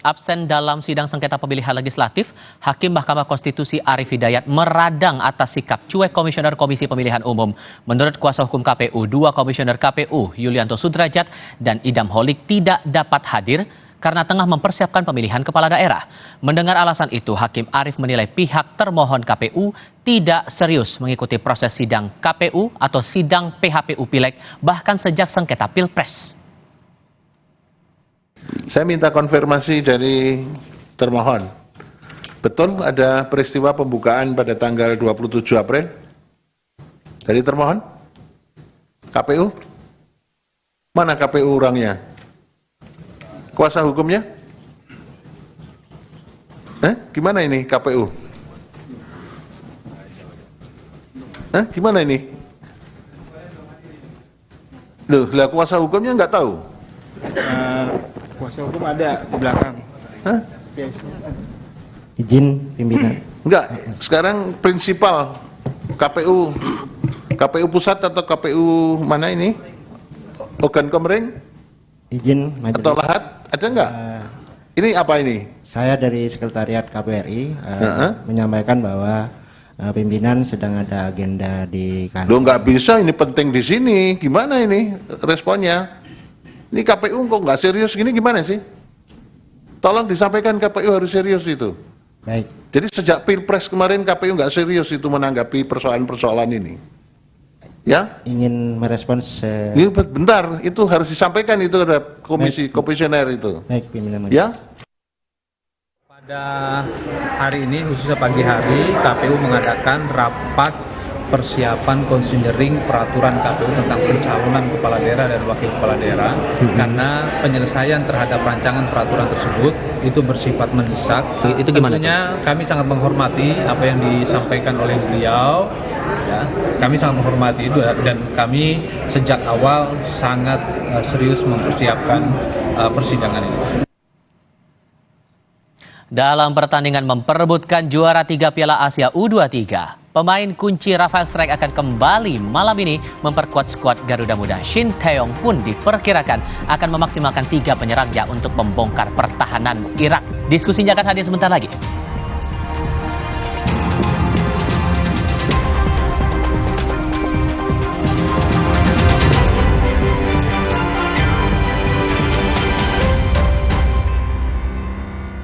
Absen dalam sidang sengketa pemilihan legislatif, Hakim Mahkamah Konstitusi Arief Hidayat meradang atas sikap cuek Komisioner Komisi Pemilihan Umum. Menurut kuasa hukum KPU, dua Komisioner KPU, Yulianto Sudrajat dan Idam Holik tidak dapat hadir karena tengah mempersiapkan pemilihan kepala daerah. Mendengar alasan itu, Hakim Arief menilai pihak termohon KPU tidak serius mengikuti proses sidang KPU atau sidang PHPU Pileg, bahkan sejak sengketa Pilpres. Saya minta konfirmasi dari termohon. Betul ada peristiwa pembukaan pada tanggal 27 April? Dari termohon? KPU? Mana KPU orangnya? Kuasa hukumnya? Gimana ini KPU? Gimana ini? Loh, lah kuasa hukumnya nggak tahu? Kuasa hukum ada di belakang. Izin pimpinan. Enggak, sekarang prinsipal KPU pusat atau KPU mana ini? Organ Komering? Izin majelis. Atau Lahat? Ada enggak? Ini apa ini? Saya dari Sekretariat KPRI menyampaikan bahwa pimpinan sedang ada agenda di kantor. Loh, nggak bisa, ini penting di sini. Gimana ini responnya? Ini KPU kok nggak serius gini, gimana sih? Tolong disampaikan KPU harus serius itu. Baik. Jadi sejak Pilpres kemarin KPU nggak serius itu menanggapi persoalan-persoalan ini. Ya? Ingin merespons. Ini bentar, itu harus disampaikan itu terhadap komisioner itu. Baik, pimpinan majelis. Ya? Pada hari ini, khususnya pagi hari, KPU mengadakan rapat persiapan konsinyering peraturan KPU tentang pencalonan kepala daerah dan wakil kepala daerah, karena penyelesaian terhadap rancangan peraturan tersebut itu bersifat mendesak. Itu gimana? Tentunya kami sangat menghormati apa yang disampaikan oleh beliau. Ya, kami sangat menghormati itu dan kami sejak awal sangat serius mempersiapkan persidangan ini. Dalam pertandingan memperebutkan juara 3 Piala Asia U23, pemain kunci Rafael Strike akan kembali malam ini memperkuat skuad Garuda Muda. Shin Taeyong pun diperkirakan akan memaksimalkan 3 penyerangnya untuk membongkar pertahanan Irak. Diskusinya akan hadir sebentar lagi.